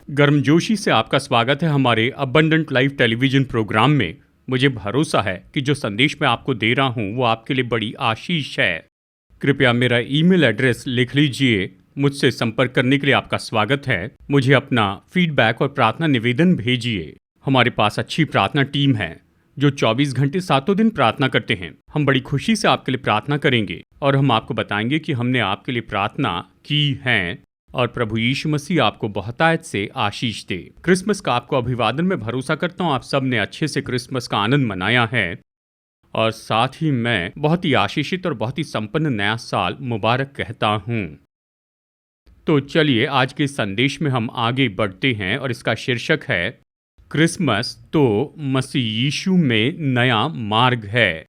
गर्मजोशी से आपका स्वागत है हमारे अबंडेंट लाइफ टेलीविजन प्रोग्राम में। मुझे भरोसा है कि जो संदेश मैं आपको दे रहा हूं वो आपके लिए बड़ी आशीष है। कृपया मेरा ईमेल एड्रेस लिख लीजिए। मुझसे संपर्क करने के लिए आपका स्वागत है। मुझे अपना फीडबैक और प्रार्थना निवेदन भेजिए। हमारे पास अच्छी प्रार्थना टीम है जो 24 घंटे सातों दिन प्रार्थना करते हैं। हम बड़ी खुशी से आपके लिए प्रार्थना करेंगे और हम आपको बताएंगे कि हमने आपके लिए प्रार्थना की है और प्रभु यीशु मसीह आपको बहुतायत से आशीष दे। क्रिसमस का आपको अभिवादन। मैं भरोसा करता हूँ आप सब ने अच्छे से क्रिसमस का आनंद मनाया है और साथ ही मैं बहुत ही आशीषित और बहुत ही संपन्न नया साल मुबारक कहता हूँ। तो चलिए आज के संदेश में हम आगे बढ़ते हैं और इसका शीर्षक है क्रिसमस तो मसीह यीशु में नया मार्ग है।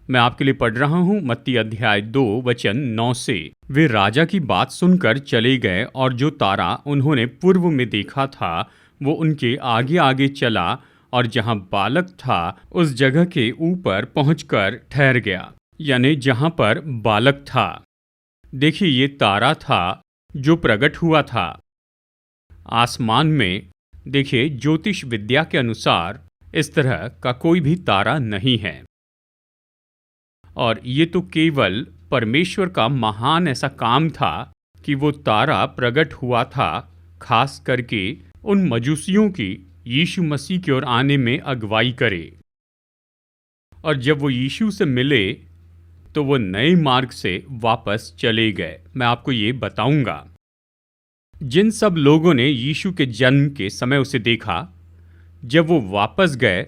मैं आपके लिए पढ़ रहा हूँ मत्ती अध्याय 2 वचन 9 से। वे राजा की बात सुनकर चले गए और जो तारा उन्होंने पूर्व में देखा था वो उनके आगे आगे चला और जहाँ बालक था उस जगह के ऊपर पहुंचकर ठहर गया। यानी जहाँ पर बालक था। देखिए ये तारा था जो प्रकट हुआ था आसमान में। देखिए ज्योतिष विद्या के अनुसार इस तरह का कोई भी तारा नहीं है और ये तो केवल परमेश्वर का महान ऐसा काम था कि वो तारा प्रकट हुआ था, खास करके उन मजूसियों की यीशु मसीह की ओर आने में अगुवाई करे। और जब वो यीशु से मिले तो वो नए मार्ग से वापस चले गए। मैं आपको ये बताऊंगा। जिन सब लोगों ने यीशु के जन्म के समय उसे देखा, जब वो वापस गए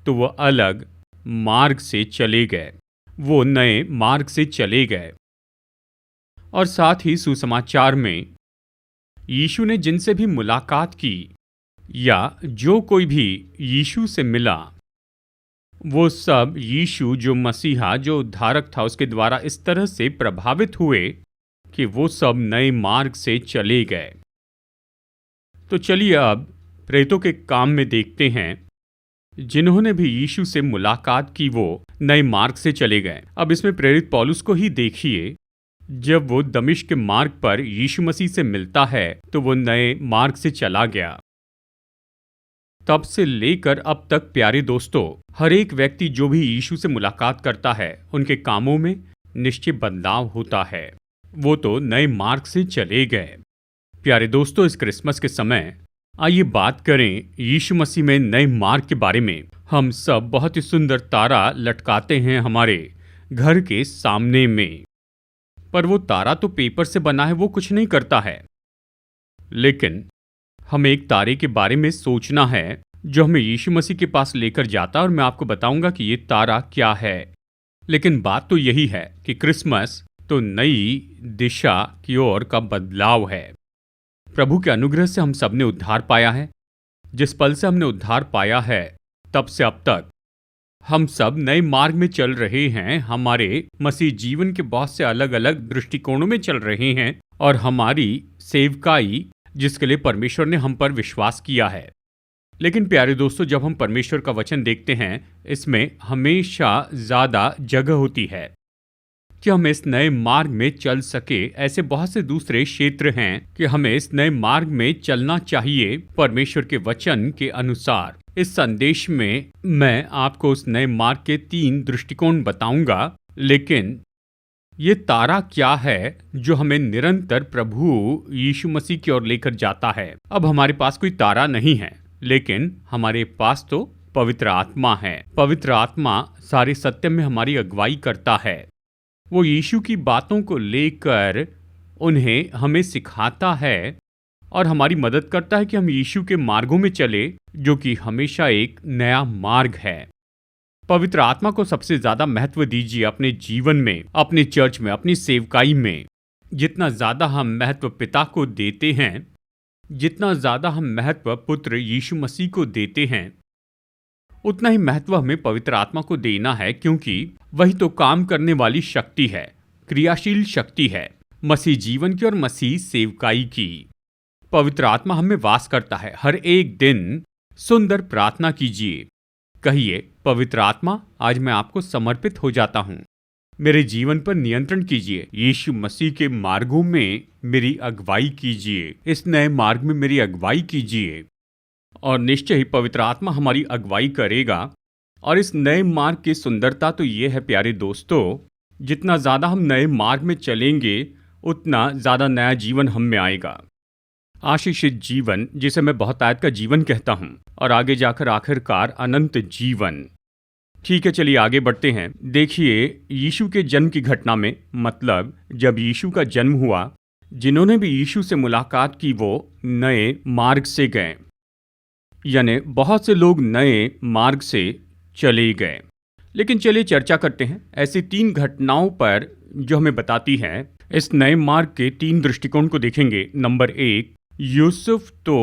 तो वो अलग मार्ग से चले गए। वो नए मार्ग से चले गए। और साथ ही सुसमाचार में यीशु ने जिनसे भी मुलाकात की या जो कोई भी यीशु से मिला, वो सब यीशु जो मसीहा जो उद्धारक था उसके द्वारा इस तरह से प्रभावित हुए कि वो सब नए मार्ग से चले गए। तो चलिए अब प्रेरितों के काम में देखते हैं। जिन्होंने भी यीशु से मुलाकात की वो नए मार्ग से चले गए। अब इसमें प्रेरित पौलुस को ही देखिए। जब वो दमिश्क के मार्ग पर यीशु मसीह से मिलता है तो वो नए मार्ग से चला गया। तब से लेकर अब तक प्यारे दोस्तों, हर एक व्यक्ति जो भी यीशु से मुलाकात करता है उनके कामों में निश्चय बदलाव होता है। वो तो नए मार्ग से चले गए। प्यारे दोस्तों, इस क्रिसमस के समय आइए बात करें यीशु मसीह में नए मार्ग के बारे में। हम सब बहुत ही सुंदर तारा लटकाते हैं हमारे घर के सामने में, पर वो तारा तो पेपर से बना है, वो कुछ नहीं करता है। लेकिन हमें एक तारे के बारे में सोचना है जो हमें यीशु मसीह के पास लेकर जाता है और मैं आपको बताऊंगा कि ये तारा क्या है। लेकिन बात तो यही है कि क्रिसमस तो नई दिशा की ओर का बदलाव है। प्रभु के अनुग्रह से हम सब ने उद्धार पाया है। जिस पल से हमने उद्धार पाया है तब से अब तक हम सब नए मार्ग में चल रहे हैं। हमारे मसीह जीवन के बहुत से अलग अलग दृष्टिकोणों में चल रहे हैं और हमारी सेवकाई जिसके लिए परमेश्वर ने हम पर विश्वास किया है। लेकिन प्यारे दोस्तों, जब हम परमेश्वर का वचन देखते हैं इसमें हमेशा ज्यादा जगह होती है कि हम इस नए मार्ग में चल सके। ऐसे बहुत से दूसरे क्षेत्र हैं कि हमें इस नए मार्ग में चलना चाहिए परमेश्वर के वचन के अनुसार। इस संदेश में मैं आपको उस नए मार्ग के 3 दृष्टिकोण बताऊंगा। लेकिन ये तारा क्या है जो हमें निरंतर प्रभु यीशु मसीह की ओर लेकर जाता है? अब हमारे पास कोई तारा नहीं है, लेकिन हमारे पास तो पवित्र आत्मा है। पवित्र आत्मा सारे सत्य में हमारी अगुवाई करता है। वो यीशु की बातों को लेकर उन्हें हमें सिखाता है और हमारी मदद करता है कि हम यीशु के मार्गों में चले, जो कि हमेशा एक नया मार्ग है। पवित्र आत्मा को सबसे ज्यादा महत्व दीजिए अपने जीवन में, अपने चर्च में, अपनी सेवकाई में। जितना ज्यादा हम महत्व पिता को देते हैं, जितना ज्यादा हम महत्व पुत्र यीशु मसीह को देते हैं, उतना ही महत्व हमें पवित्र आत्मा को देना है, क्योंकि वही तो काम करने वाली शक्ति है, क्रियाशील शक्ति है मसीह जीवन की और मसीह सेवकाई की। पवित्र आत्मा हमें वास करता है। हर एक दिन सुंदर प्रार्थना कीजिए, कहिए, पवित्र आत्मा आज मैं आपको समर्पित हो जाता हूँ। मेरे जीवन पर नियंत्रण कीजिए। यीशु मसीह के मार्गों में मेरी अगुवाई कीजिए। इस नए मार्ग में मेरी अगुवाई कीजिए। और निश्चय ही पवित्र आत्मा हमारी अगुवाई करेगा। और इस नए मार्ग की सुंदरता तो ये है प्यारे दोस्तों, जितना ज़्यादा हम नए मार्ग में चलेंगे उतना ज़्यादा नया जीवन हम में आएगा। आशीषित जीवन, जिसे मैं बहुतायत का जीवन कहता हूँ, और आगे जाकर आखिरकार अनंत जीवन। ठीक है, चलिए आगे बढ़ते हैं। देखिए, यीशु के जन्म की घटना में, मतलब जब यीशु का जन्म हुआ, जिन्होंने भी यीशु से मुलाकात की वो नए मार्ग से गए, यानी बहुत से लोग नए मार्ग से चले गए। लेकिन चलिए चर्चा करते हैं ऐसी 3 घटनाओं पर जो हमें बताती हैं इस नए मार्ग के 3 दृष्टिकोण को देखेंगे। नंबर 1, यूसुफ तो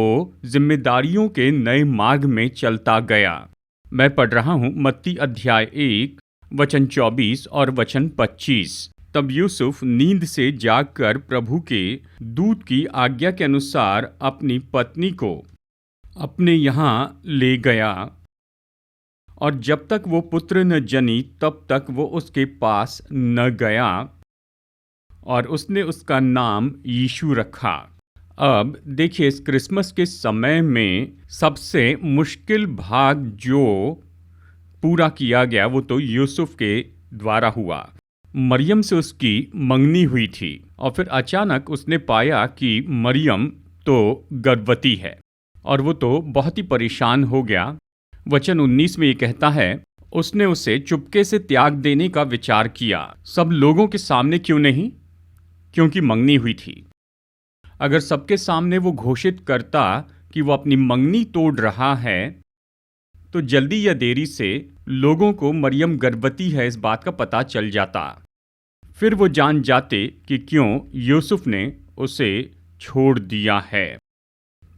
जिम्मेदारियों के नए मार्ग में चलता गया। मैं पढ़ रहा हूँ मत्ती अध्याय 1 वचन 24 और वचन 25। तब यूसुफ नींद से जागकर प्रभु के दूत की आज्ञा के अनुसार अपनी पत्नी को अपने यहाँ ले गया, और जब तक वो पुत्र न जनी तब तक वो उसके पास न गया, और उसने उसका नाम यीशु रखा। अब देखिए, इस क्रिसमस के समय में सबसे मुश्किल भाग जो पूरा किया गया वो तो यूसुफ के द्वारा हुआ। मरियम से उसकी मंगनी हुई थी, और फिर अचानक उसने पाया कि मरियम तो गर्भवती है, और वो तो बहुत ही परेशान हो गया। वचन 19 में ये कहता है, उसने उसे चुपके से त्याग देने का विचार किया। सब लोगों के सामने क्यों नहीं? क्योंकि मंगनी हुई थी। अगर सबके सामने वो घोषित करता कि वो अपनी मंगनी तोड़ रहा है, तो जल्दी या देरी से लोगों को मरियम गर्भवती है इस बात का पता चल जाता। फिर वो जान जाते कि क्यों यूसुफ ने उसे छोड़ दिया है।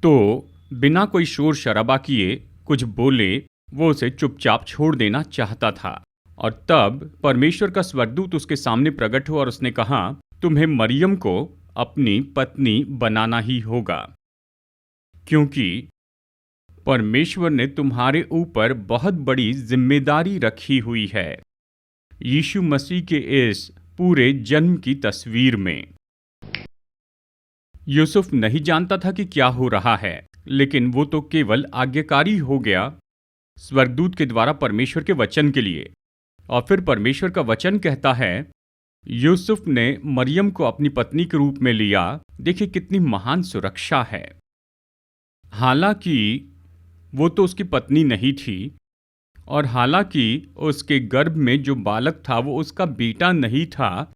तो बिना कोई शोर शराबा किए, कुछ बोले, वो उसे चुपचाप छोड़ देना चाहता था। और तब परमेश्वर का स्वर्गदूत उसके सामने प्रकट हुआ और उसने कहा, तुम्हें मरियम को अपनी पत्नी बनाना ही होगा, क्योंकि परमेश्वर ने तुम्हारे ऊपर बहुत बड़ी जिम्मेदारी रखी हुई है यीशु मसीह के इस पूरे जन्म की तस्वीर में। यूसुफ नहीं जानता था कि क्या हो रहा है, लेकिन वो तो केवल आज्ञाकारी हो गया स्वर्गदूत के द्वारा परमेश्वर के वचन के लिए। और फिर परमेश्वर का वचन कहता है, यूसुफ ने मरियम को अपनी पत्नी के रूप में लिया। देखिए कितनी महान सुरक्षा है। हालांकि वो तो उसकी पत्नी नहीं थी, और हालांकि उसके गर्भ में जो बालक था वो उसका बेटा नहीं था,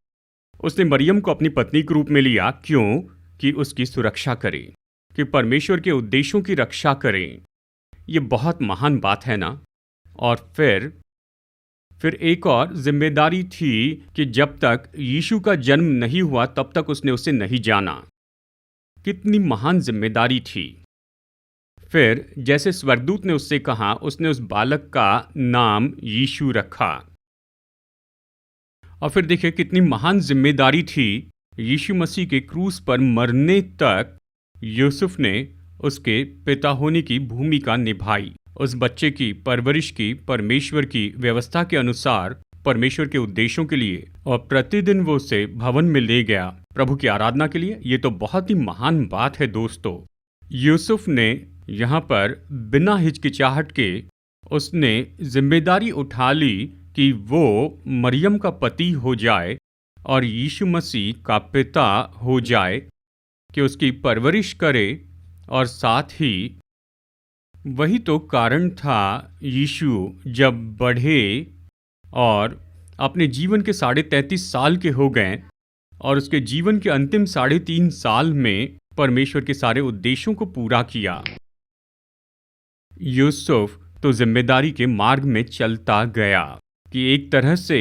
उसने मरियम को अपनी पत्नी के रूप में लिया। क्यों? कि उसकी सुरक्षा करे, कि परमेश्वर के उद्देश्यों की रक्षा करें। ये बहुत महान बात है ना। और फिर एक और जिम्मेदारी थी कि जब तक यीशु का जन्म नहीं हुआ तब तक उसने उसे नहीं जाना। कितनी महान जिम्मेदारी थी। फिर जैसे स्वर्गदूत ने उससे कहा, उसने उस बालक का नाम यीशु रखा। और फिर देखिए कितनी महान जिम्मेदारी थी। यीशु मसीह के क्रूस पर मरने तक यूसुफ ने उसके पिता होने की भूमिका निभाई। उस बच्चे की परवरिश की परमेश्वर की व्यवस्था के अनुसार, परमेश्वर के उद्देश्यों के लिए, और प्रतिदिन वो उसे भवन में ले गया प्रभु की आराधना के लिए। ये तो बहुत ही महान बात है दोस्तों। यूसुफ ने यहाँ पर बिना हिचकिचाहट के उसने जिम्मेदारी उठा ली कि वो मरियम का पति हो जाए और यीशु मसीह का पिता हो जाए, कि उसकी परवरिश करे। और साथ ही वही तो कारण था, यीशु जब बढ़े और अपने जीवन के 33.5 साल के हो गए, और उसके जीवन के अंतिम 3.5 साल में परमेश्वर के सारे उद्देश्यों को पूरा किया। यूसुफ तो जिम्मेदारी के मार्ग में चलता गया कि एक तरह से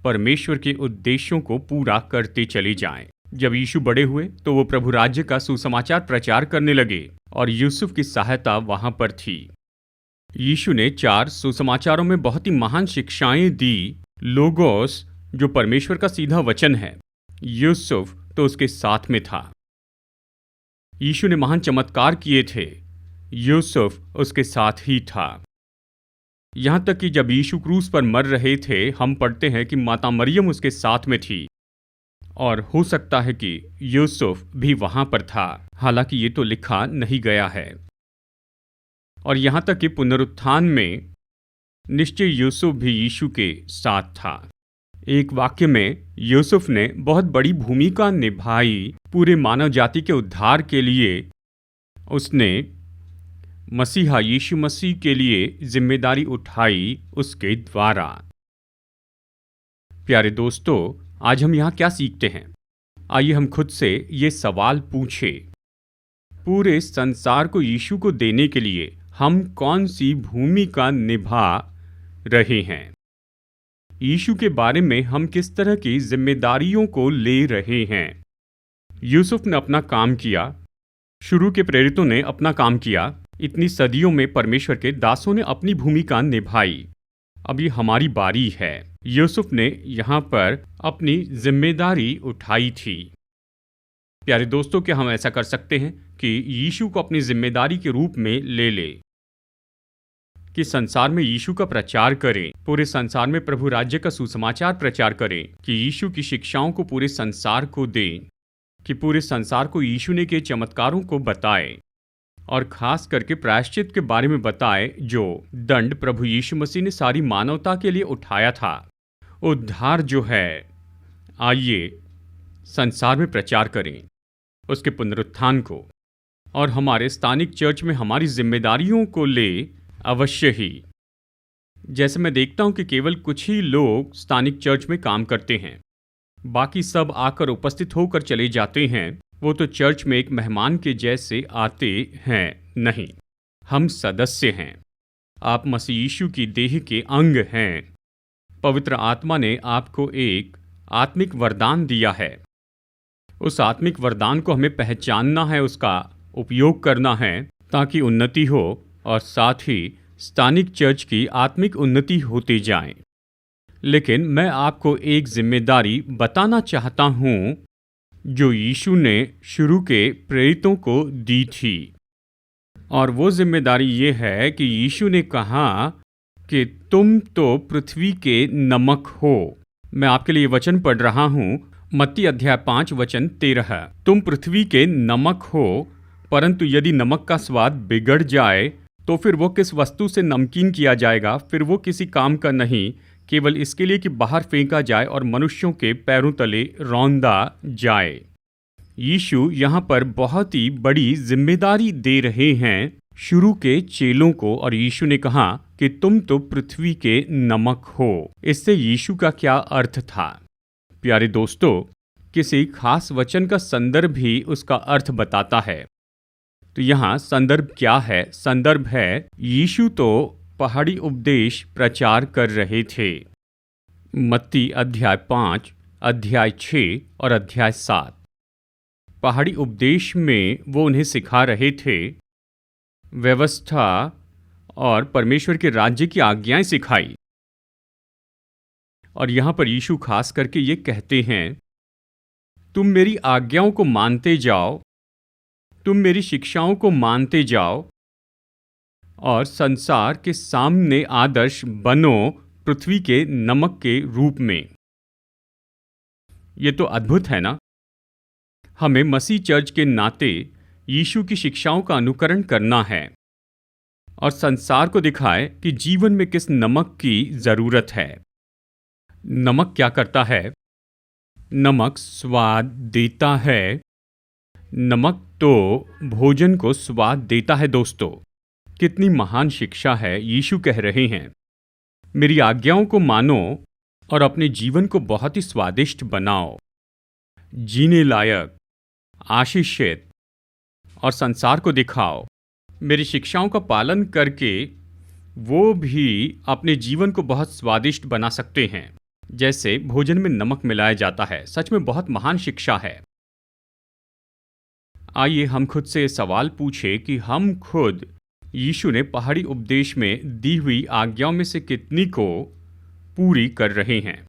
परमेश्वर के उद्देश्यों को पूरा करते चले जाएं। जब यीशु बड़े हुए तो वो प्रभु राज्य का सुसमाचार प्रचार करने लगे, और यूसुफ की सहायता वहां पर थी। यीशु ने 4 सुसमाचारों में बहुत ही महान शिक्षाएं दी। लोगोस जो परमेश्वर का सीधा वचन है, यूसुफ तो उसके साथ में था। यीशु ने महान चमत्कार किए थे, यूसुफ उसके साथ ही था। यहाँ तक कि जब यीशु क्रूस पर मर रहे थे, हम पढ़ते हैं कि माता मरियम उसके साथ में थी और हो सकता है कि यूसुफ भी वहां पर था। हालांकि ये तो लिखा नहीं गया है। और यहाँ तक कि पुनरुत्थान में निश्चय यूसुफ भी यीशु के साथ था। एक वाक्य में यूसुफ ने बहुत बड़ी भूमिका निभाई पूरे मानव जाति के उद्धार के लिए। उसने मसीहा यीशु मसीह के लिए जिम्मेदारी उठाई उसके द्वारा। प्यारे दोस्तों, आज हम यहाँ क्या सीखते हैं? आइए हम खुद से ये सवाल पूछें। पूरे संसार को यीशु को देने के लिए हम कौन सी भूमिका निभा रहे हैं? यीशु के बारे में हम किस तरह की जिम्मेदारियों को ले रहे हैं? यूसुफ ने अपना काम किया, शुरू के प्रेरितों ने अपना काम किया, इतनी सदियों में परमेश्वर के दासों ने अपनी भूमिका निभाई। अब ये हमारी बारी है। यूसुफ ने यहाँ पर अपनी जिम्मेदारी उठाई थी। प्यारे दोस्तों, क्या हम ऐसा कर सकते हैं कि यीशु को अपनी जिम्मेदारी के रूप में ले ले, कि संसार में यीशु का प्रचार करें, पूरे संसार में प्रभु राज्य का सुसमाचार प्रचार करें, कि यीशु की शिक्षाओं को पूरे संसार को दें, कि पूरे संसार को यीशु ने के चमत्कारों को बताए और खास करके प्रायश्चित के बारे में बताए जो दंड प्रभु यीशु मसीह ने सारी मानवता के लिए उठाया था। उद्धार जो है, आइए संसार में प्रचार करें उसके पुनरुत्थान को, और हमारे स्थानिक चर्च में हमारी जिम्मेदारियों को ले अवश्य ही। जैसे मैं देखता हूं कि केवल कुछ ही लोग स्थानिक चर्च में काम करते हैं, बाकी सब आकर उपस्थित होकर चले जाते हैं। वो तो चर्च में एक मेहमान के जैसे आते हैं नहीं, हम सदस्य हैं। आप मसीह यीशु की देह के अंग हैं। पवित्र आत्मा ने आपको एक आत्मिक वरदान दिया है। उस आत्मिक वरदान को हमें पहचानना है, उसका उपयोग करना है, ताकि उन्नति हो और साथ ही स्थानिक चर्च की आत्मिक उन्नति होती जाए। लेकिन मैं आपको एक जिम्मेदारी बताना चाहता हूं जो यीशु ने शुरू के प्रेरितों को दी थी, और वो जिम्मेदारी ये है कि यीशु ने कहा कि तुम तो पृथ्वी के नमक हो। मैं आपके लिए वचन पढ़ रहा हूं, मत्ती अध्याय 5 वचन 13। तुम पृथ्वी के नमक हो, परंतु यदि नमक का स्वाद बिगड़ जाए तो फिर वो किस वस्तु से नमकीन किया जाएगा? फिर वो किसी काम का नहीं, केवल इसके लिए कि बाहर फेंका जाए और मनुष्यों के पैरों तले रौंदा जाए। यीशु यहाँ पर बहुत ही बड़ी जिम्मेदारी दे रहे हैं शुरू के चेलों को, और यीशु ने कहा कि तुम तो पृथ्वी के नमक हो। इससे यीशु का क्या अर्थ था? प्यारे दोस्तों, किसी खास वचन का संदर्भ ही उसका अर्थ बताता है। तो यहाँ संदर्भ क्या है? संदर्भ है यीशु तो पहाड़ी उपदेश प्रचार कर रहे थे। मत्ती अध्याय 5, अध्याय 6 और अध्याय 7। पहाड़ी उपदेश में वो उन्हें सिखा रहे थे, व्यवस्था और परमेश्वर के राज्य की आज्ञाएं सिखाई। और यहाँ पर यीशु खास करके ये कहते हैं, तुम मेरी आज्ञाओं को मानते जाओ, तुम मेरी शिक्षाओं को मानते जाओ और संसार के सामने आदर्श बनो पृथ्वी के नमक के रूप में। ये तो अद्भुत है ना? हमें मसीह चर्च के नाते यीशु की शिक्षाओं का अनुकरण करना है और संसार को दिखाए कि जीवन में किस नमक की जरूरत है। नमक क्या करता है? नमक स्वाद देता है। नमक तो भोजन को स्वाद देता है। दोस्तों, कितनी महान शिक्षा है। यीशु कह रहे हैं, मेरी आज्ञाओं को मानो और अपने जीवन को बहुत ही स्वादिष्ट बनाओ, जीने लायक, आशीषित, और संसार को दिखाओ। मेरी शिक्षाओं का पालन करके वो भी अपने जीवन को बहुत स्वादिष्ट बना सकते हैं, जैसे भोजन में नमक मिलाया जाता है। सच में बहुत महान शिक्षा है। आइए हम खुद से सवाल पूछें कि हम खुद यीशु ने पहाड़ी उपदेश में दी हुई आज्ञाओं में से कितनी को पूरी कर रहे हैं।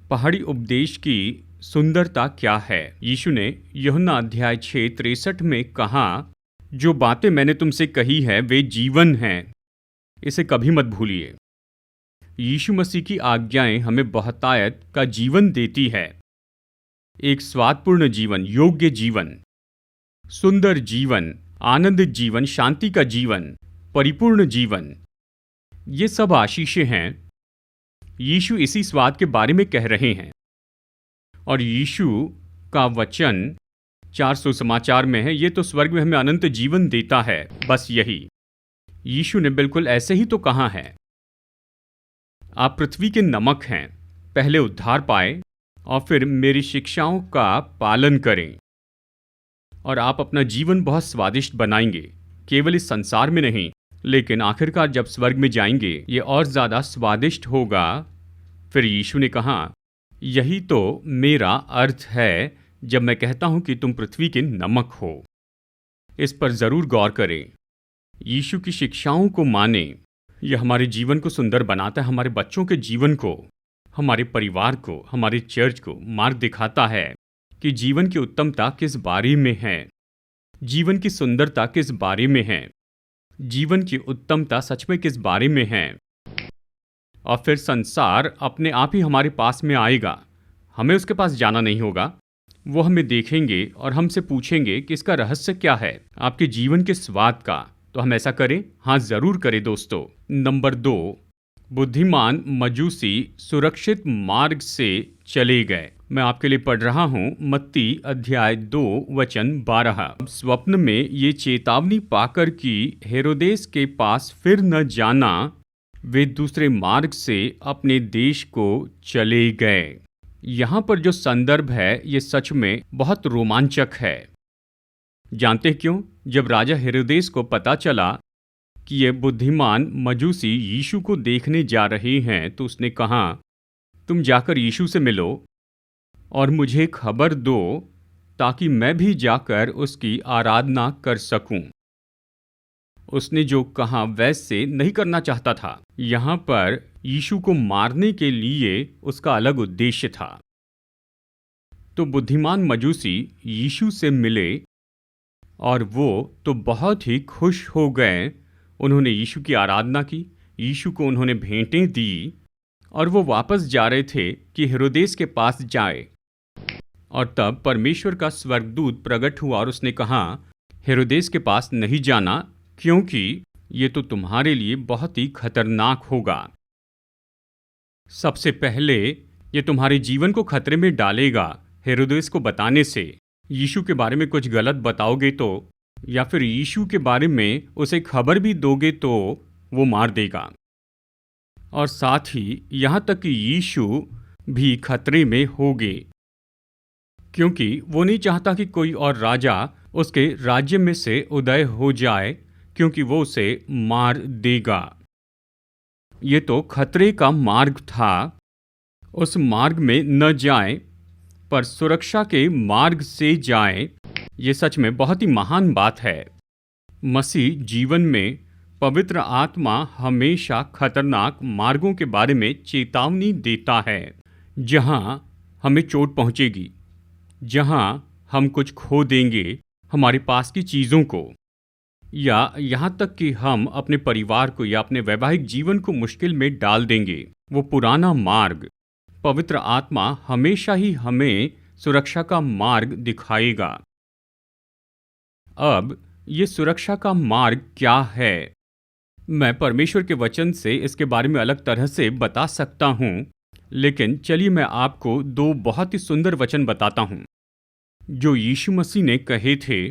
पहाड़ी उपदेश की सुंदरता क्या है? यीशु ने यूहन्ना अध्याय 6:63 में कहा, जो बातें मैंने तुमसे कही है वे जीवन हैं इसे कभी मत भूलिए। यीशु मसीह की आज्ञाएं हमें बहुतायत का जीवन देती है। एक स्वादपूर्ण जीवन, योग्य जीवन, सुंदर जीवन, आनंदित जीवन, शांति का जीवन, परिपूर्ण जीवन, ये सब आशीषें हैं। यीशु इसी स्वाद के बारे में कह रहे हैं। और यीशु का वचन 400 समाचार में है, ये तो स्वर्ग में हमें अनंत जीवन देता है। बस यही यीशु ने बिल्कुल ऐसे ही तो कहा है। आप पृथ्वी के नमक हैं, पहले उद्धार पाए और फिर मेरी शिक्षाओं का पालन करें और आप अपना जीवन बहुत स्वादिष्ट बनाएंगे, केवल इस संसार में नहीं, लेकिन आखिरकार जब स्वर्ग में जाएंगे ये और ज़्यादा स्वादिष्ट होगा। फिर यीशु ने कहा, यही तो मेरा अर्थ है जब मैं कहता हूं कि तुम पृथ्वी के नमक हो। इस पर ज़रूर गौर करें, यीशु की शिक्षाओं को माने। यह हमारे जीवन को सुंदर बनाता है, हमारे बच्चों के जीवन को, हमारे परिवार को, हमारे चर्च को मार्ग दिखाता है कि जीवन की उत्तमता किस बारे में है, जीवन की सुंदरता किस बारे में है, जीवन की उत्तमता सच में किस बारे में है। और फिर संसार अपने आप ही हमारे पास में आएगा, हमें उसके पास जाना नहीं होगा। वो हमें देखेंगे और हमसे पूछेंगे कि इसका रहस्य क्या है आपके जीवन के स्वाद का। तो हम ऐसा करें? हाँ, ज़रूर करें दोस्तों। नंबर 2, बुद्धिमान मजूसी सुरक्षित मार्ग से चले गए। मैं आपके लिए पढ़ रहा हूँ मत्ती अध्याय 2 वचन 12। स्वप्न में ये चेतावनी पाकर कि हेरोदेस के पास फिर न जाना, वे दूसरे मार्ग से अपने देश को चले गए। यहाँ पर जो संदर्भ है ये सच में बहुत रोमांचक है। जानते क्यों? जब राजा हेरोदेस को पता चला कि ये बुद्धिमान मजूसी यीशु को देखने जा रहे हैं, तो उसने कहा, तुम जाकर यीशु से मिलो और मुझे खबर दो ताकि मैं भी जाकर उसकी आराधना कर सकूं। उसने जो कहा वैसे नहीं करना चाहता था। यहाँ पर यीशु को मारने के लिए उसका अलग उद्देश्य था। तो बुद्धिमान मजूसी यीशु से मिले और वो तो बहुत ही खुश हो गए। उन्होंने यीशु की आराधना की, यीशु को उन्होंने भेंटें दी और वो वापस जा रहे थे कि हेरोदेस के पास जाए। और तब परमेश्वर का स्वर्गदूत प्रकट हुआ और उसने कहा, हेरोदेस के पास नहीं जाना, क्योंकि ये तो तुम्हारे लिए बहुत ही खतरनाक होगा। सबसे पहले ये तुम्हारे जीवन को खतरे में डालेगा। हेरोदेस को बताने से, यीशु के बारे में कुछ गलत बताओगे तो, या फिर यीशु के बारे में उसे खबर भी दोगे तो वो मार देगा। और साथ ही यहाँ तक कि यीशु भी खतरे में होगे, क्योंकि वो नहीं चाहता कि कोई और राजा उसके राज्य में से उदय हो जाए, क्योंकि वो उसे मार देगा। ये तो खतरे का मार्ग था। उस मार्ग में न जाएं, पर सुरक्षा के मार्ग से जाएं। ये सच में बहुत ही महान बात है। मसीह जीवन में पवित्र आत्मा हमेशा खतरनाक मार्गों के बारे में चेतावनी देता है, जहां हमें चोट पहुंचेगी, जहां हम कुछ खो देंगे, हमारे पास की चीज़ों को, या यहाँ तक कि हम अपने परिवार को या अपने वैवाहिक जीवन को मुश्किल में डाल देंगे। वो पुराना मार्ग, पवित्र आत्मा हमेशा ही हमें सुरक्षा का मार्ग दिखाएगा। अब ये सुरक्षा का मार्ग क्या है? मैं परमेश्वर के वचन से इसके बारे में अलग तरह से बता सकता हूँ, लेकिन चलिए मैं आपको 2 बहुत ही सुंदर वचन बताता हूँ जो यीशु मसीह ने कहे थे।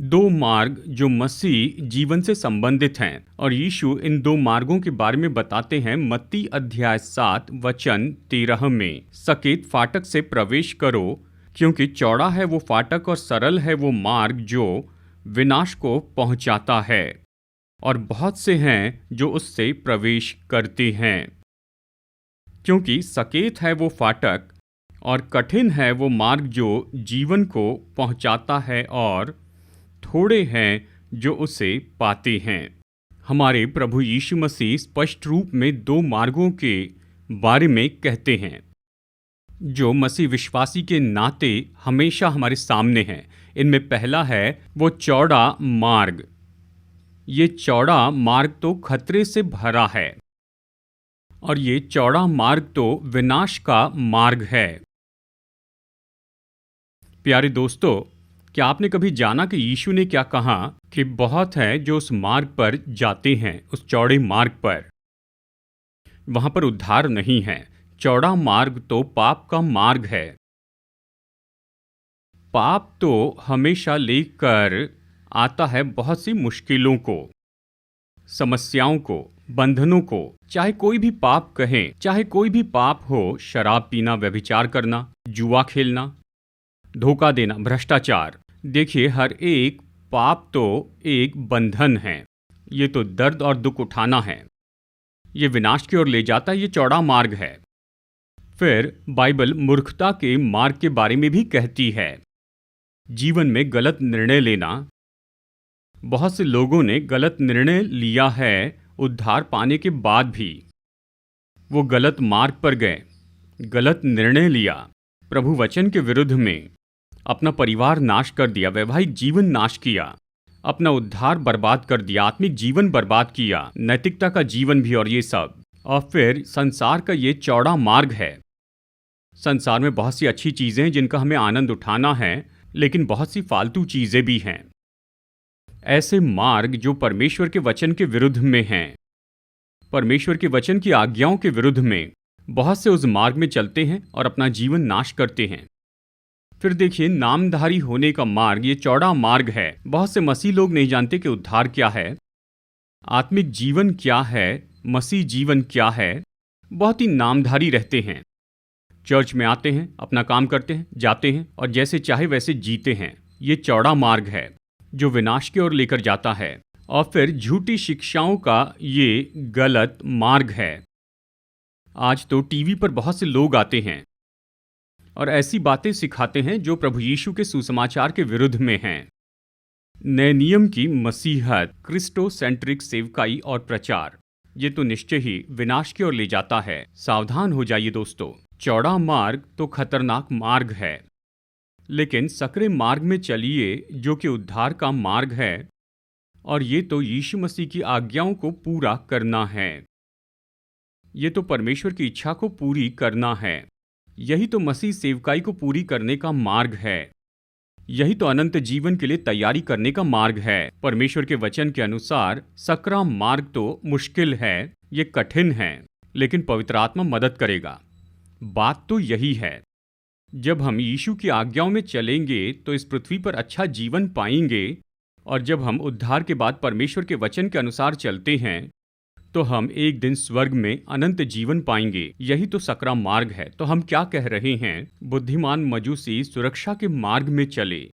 2 मार्ग जो मसीह जीवन से संबंधित हैं, और यीशु इन 2 मार्गों के बारे में बताते हैं मत्ती अध्याय 7 वचन 13 में। सकेत फाटक से प्रवेश करो, क्योंकि चौड़ा है वो फाटक और सरल है वो मार्ग जो विनाश को पहुंचाता है, और बहुत से हैं जो उससे प्रवेश करते हैं। क्योंकि सकेत है वो फाटक और कठिन है वो मार्ग जो जीवन को पहुंचाता है, और थोड़े हैं जो उसे पाते हैं। हमारे प्रभु यीशु मसीह स्पष्ट रूप में 2 मार्गों के बारे में कहते हैं जो मसीह विश्वासी के नाते हमेशा हमारे सामने हैं। इनमें पहला है वो चौड़ा मार्ग, ये चौड़ा मार्ग तो खतरे से भरा है और ये चौड़ा मार्ग तो विनाश का मार्ग है। प्यारे दोस्तों, क्या आपने कभी जाना कि यीशु ने क्या कहा कि बहुत है जो उस मार्ग पर जाते हैं, उस चौड़े मार्ग पर, वहां पर उद्धार नहीं है। चौड़ा मार्ग तो पाप का मार्ग है। पाप तो हमेशा लेकर आता है बहुत सी मुश्किलों को, समस्याओं को, बंधनों को। चाहे कोई भी पाप कहें, चाहे कोई भी पाप हो, शराब पीना, व्यभिचार करना, जुआ खेलना, धोखा देना, भ्रष्टाचार। देखिए, हर एक पाप तो एक बंधन है। ये तो दर्द और दुख उठाना है। ये विनाश की ओर ले जाता है। ये चौड़ा मार्ग है। फिर बाइबल मूर्खता के मार्ग के बारे में भी कहती है। जीवन में गलत निर्णय लेना। बहुत से लोगों ने गलत निर्णय लिया है उद्धार पाने के बाद भी। वो गलत मार्ग पर गए, गलत निर्णय लिया, प्रभु वचन के विरुद्ध में अपना परिवार नाश कर दिया, वैवाहिक जीवन नाश किया, अपना उद्धार बर्बाद कर दिया, आत्मिक जीवन बर्बाद किया, नैतिकता का जीवन भी, और ये सब। और फिर संसार का ये चौड़ा मार्ग है। संसार में बहुत सी अच्छी चीजें हैं जिनका हमें आनंद उठाना है, लेकिन बहुत सी फालतू चीजें भी हैं। ऐसे मार्ग जो परमेश्वर के वचन के विरुद्ध में हैं, परमेश्वर के वचन की आज्ञाओं के विरुद्ध में, बहुत से उस मार्ग में चलते हैं और अपना जीवन नाश करते हैं। फिर देखिए, नामधारी होने का मार्ग, ये चौड़ा मार्ग है। बहुत से मसीह लोग नहीं जानते कि उद्धार क्या है, आत्मिक जीवन क्या है, मसीह जीवन क्या है। बहुत ही नामधारी रहते हैं। चर्च में आते हैं, अपना काम करते हैं, जाते हैं और जैसे चाहे वैसे जीते हैं। ये चौड़ा मार्ग है जो विनाश की ओर लेकर जाता है। और फिर झूठी शिक्षाओं का ये गलत मार्ग है। आज तो टीवी पर बहुत से लोग आते हैं और ऐसी बातें सिखाते हैं जो प्रभु यीशु के सुसमाचार के विरुद्ध में हैं। नए नियम की मसीहत, क्रिस्टोसेंट्रिक सेवकाई और प्रचार, ये तो निश्चय ही विनाश की ओर ले जाता है। सावधान हो जाइए दोस्तों। चौड़ा मार्ग तो खतरनाक मार्ग है, लेकिन सकरे मार्ग में चलिए जो कि उद्धार का मार्ग है। और ये तो यीशु मसीह की आज्ञाओं को पूरा करना है। ये तो परमेश्वर की इच्छा को पूरी करना है। यही तो मसीह सेवकाई को पूरी करने का मार्ग है। यही तो अनंत जीवन के लिए तैयारी करने का मार्ग है। परमेश्वर के वचन के अनुसार सकरा मार्ग तो मुश्किल है, ये कठिन है, लेकिन पवित्र आत्मा मदद करेगा। बात तो यही है। जब हम यीशु की आज्ञाओं में चलेंगे तो इस पृथ्वी पर अच्छा जीवन पाएंगे। और जब हम उद्धार के बाद परमेश्वर के वचन के अनुसार चलते हैं तो हम एक दिन स्वर्ग में अनंत जीवन पाएंगे। यही तो सकरा मार्ग है। तो हम क्या कह रहे हैं? बुद्धिमान मजूसी सुरक्षा के मार्ग में चले,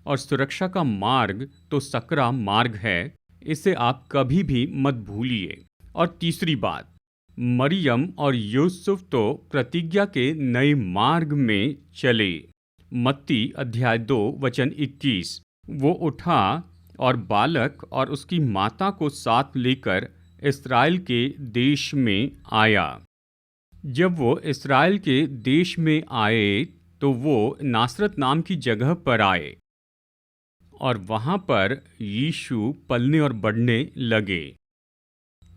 और सुरक्षा का मार्ग तो सकरा मार्ग है। इसे आप कभी भी मत भूलिए। और तीसरी बात, मरियम और यूसुफ तो प्रतिज्ञा के नए मार्ग में चले। मत्ती अध्याय 2 वचन 21। वो उठा और बालक और उसकी माता को साथ लेकर इस्राएल के देश में आया। जब वो इस्राएल के देश में आए तो वो नासरत नाम की जगह पर आए और वहाँ पर यीशु पलने और बढ़ने लगे।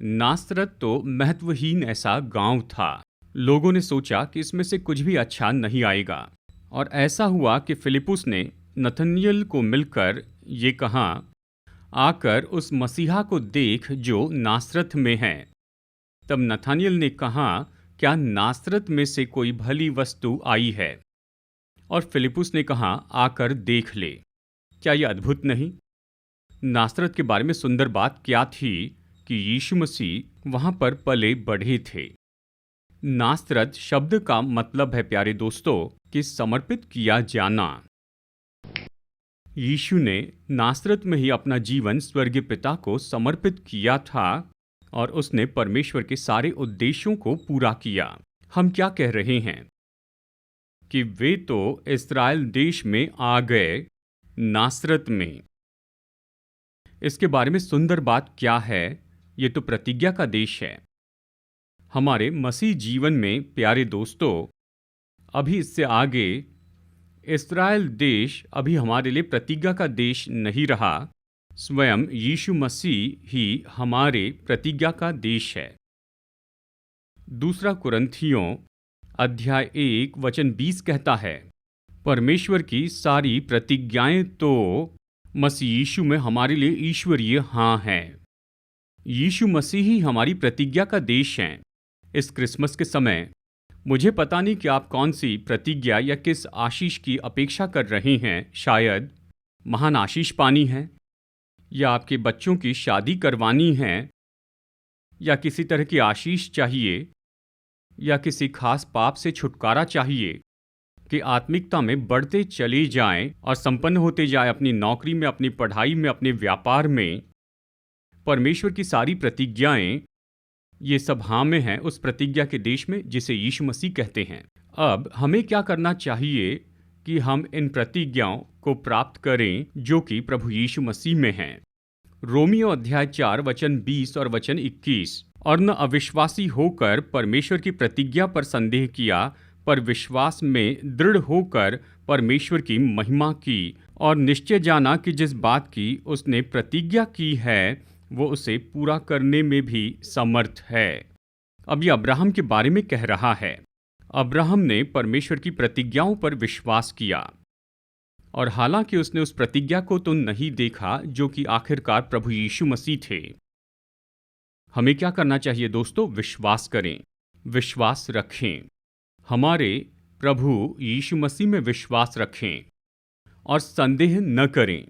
नासरत तो महत्वहीन ऐसा गांव था। लोगों ने सोचा कि इसमें से कुछ भी अच्छा नहीं आएगा। और ऐसा हुआ कि फिलिपुस ने नतनएल को मिलकर ये कहा, आकर उस मसीहा को देख जो नासरत में है। तब नतनएल ने कहा, क्या नासरत में से कोई भली वस्तु आई है? और फिलिपुस ने कहा, आकर देख ले। क्या यह अद्भुत नहीं? नासरत के बारे में सुंदर बात क्या थी कि यीशु मसीह वहां पर पले बढ़े थे। नासरत शब्द का मतलब है, प्यारे दोस्तों, कि समर्पित किया जाना। यीशु ने नासरत में ही अपना जीवन स्वर्गीय पिता को समर्पित किया था और उसने परमेश्वर के सारे उद्देश्यों को पूरा किया। हम क्या कह रहे हैं कि वे तो इस्राएल देश में आ गए, नासरत में। इसके बारे में सुंदर बात क्या है? ये तो प्रतिज्ञा का देश है। हमारे मसीह जीवन में, प्यारे दोस्तों, अभी इससे आगे इस्राएल देश अभी हमारे लिए प्रतिज्ञा का देश नहीं रहा, स्वयं यीशु मसीह ही हमारे प्रतिज्ञा का देश है। दूसरा कुरिन्थियों अध्याय 1 वचन 20 कहता है, परमेश्वर की सारी प्रतिज्ञाएं तो मसीह यीशु में हमारे लिए ईश्वरीय हाँ हैं। यीशु मसीह ही हमारी प्रतिज्ञा का देश हैं। इस क्रिसमस के समय मुझे पता नहीं कि आप कौन सी प्रतिज्ञा या किस आशीष की अपेक्षा कर रहे हैं। शायद महान आशीष पानी है, या आपके बच्चों की शादी करवानी है, या किसी तरह की आशीष चाहिए, या किसी खास पाप से छुटकारा चाहिए कि आत्मिकता में बढ़ते चले जाएं और संपन्न होते जाएं अपनी नौकरी में, अपनी पढ़ाई में, अपने व्यापार में। परमेश्वर की सारी प्रतिज्ञाएं ये सब हाँ में हैं उस प्रतिज्ञा के देश में जिसे यीशु मसीह कहते हैं। अब हमें क्या करना चाहिए कि हम इन प्रतिज्ञाओं को प्राप्त करें जो कि प्रभु यीशु मसीह में हैं। रोमियो अध्याय 4 वचन 20 और वचन 21, और न अविश्वासी होकर परमेश्वर की प्रतिज्ञा पर संदेह किया, पर विश्वास में दृढ़ होकर परमेश्वर की महिमा की, और निश्चय जाना कि जिस बात की उसने प्रतिज्ञा की है वो उसे पूरा करने में भी समर्थ है। अब ये अब्राहम के बारे में कह रहा है। अब्राहम ने परमेश्वर की प्रतिज्ञाओं पर विश्वास किया, और हालांकि उसने उस प्रतिज्ञा को तो नहीं देखा जो कि आखिरकार प्रभु यीशु मसीह थे। हमें क्या करना चाहिए दोस्तों? विश्वास करें, विश्वास रखें, हमारे प्रभु यीशु मसीह में विश्वास रखें और संदेह न करें।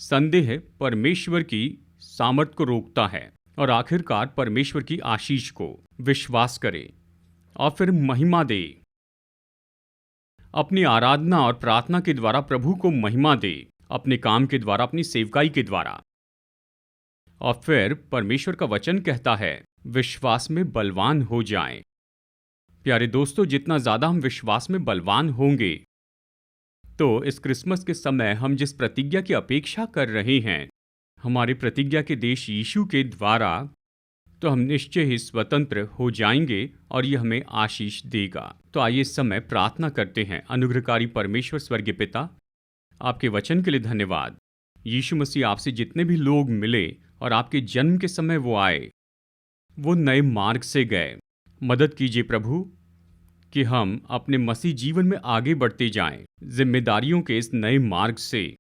संदेह परमेश्वर की सामर्थ को रोकता है, और आखिरकार परमेश्वर की आशीष को विश्वास करे और फिर महिमा दे। अपनी आराधना और प्रार्थना के द्वारा प्रभु को महिमा दे, अपने काम के द्वारा, अपनी सेवकाई के द्वारा। और फिर परमेश्वर का वचन कहता है विश्वास में बलवान हो जाएं। प्यारे दोस्तों, जितना ज्यादा हम विश्वास में बलवान होंगे तो इस क्रिसमस के समय हम जिस प्रतिज्ञा की अपेक्षा कर रहे हैं, हमारे प्रतिज्ञा के देश यीशु के द्वारा, तो हम निश्चय ही स्वतंत्र हो जाएंगे और ये हमें आशीष देगा। तो आइए इस समय प्रार्थना करते हैं। अनुग्रहकारी परमेश्वर स्वर्गीय पिता, आपके वचन के लिए धन्यवाद। यीशु मसीह, आपसे जितने भी लोग मिले और आपके जन्म के समय वो आए, वो नए मार्ग से गए। मदद कीजिए प्रभु कि हम अपने मसीह जीवन में आगे बढ़ते जाएं, जिम्मेदारियों के इस नए मार्ग से,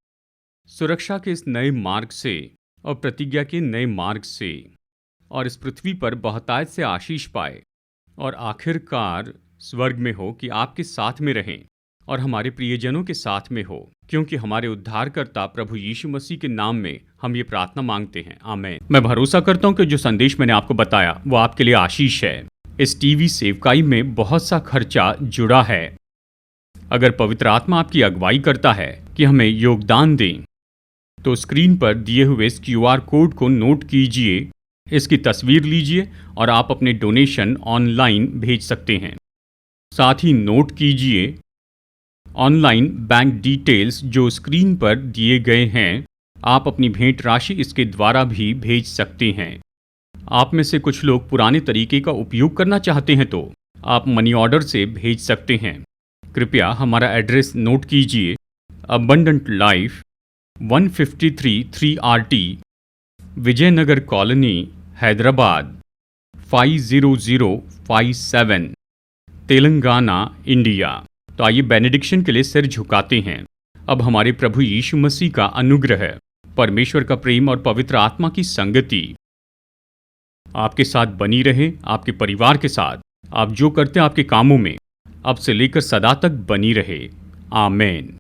सुरक्षा के इस नए मार्ग से और प्रतिज्ञा के नए मार्ग से, और इस पृथ्वी पर बहुतायत से आशीष पाए और आखिरकार स्वर्ग में हो कि आपके साथ में रहें और हमारे प्रियजनों के साथ में हो, क्योंकि हमारे उद्धारकर्ता प्रभु यीशु मसीह के नाम में हम ये प्रार्थना मांगते हैं, आमीन। मैं भरोसा करता हूँ कि जो संदेश मैंने आपको बताया वो आपके लिए आशीष है। इस टीवी सेवकाई में बहुत सा खर्चा जुड़ा है। अगर पवित्र आत्मा आपकी अगुवाई करता है कि हमें योगदान दें, तो स्क्रीन पर दिए हुए इस QR कोड को नोट कीजिए, इसकी तस्वीर लीजिए और आप अपने डोनेशन ऑनलाइन भेज सकते हैं। साथ ही नोट कीजिए ऑनलाइन बैंक डिटेल्स जो स्क्रीन पर दिए गए हैं। आप अपनी भेंट राशि इसके द्वारा भी भेज सकते हैं। आप में से कुछ लोग पुराने तरीके का उपयोग करना चाहते हैं तो आप मनी ऑर्डर से भेज सकते हैं। कृपया हमारा एड्रेस नोट कीजिए, abundant life 153 3RT, Vijayanagar colony, Hyderabad 50057, Telangana, India. तो आइए बेनेडिक्शन के लिए सिर झुकाते हैं। अब हमारे प्रभु यीशु मसीह का अनुग्रह, परमेश्वर का प्रेम और पवित्र आत्मा की संगति आपके साथ बनी रहे, आपके परिवार के साथ, आप जो करते हैं आपके कामों में अब से लेकर सदा तक बनी रहे। आमीन।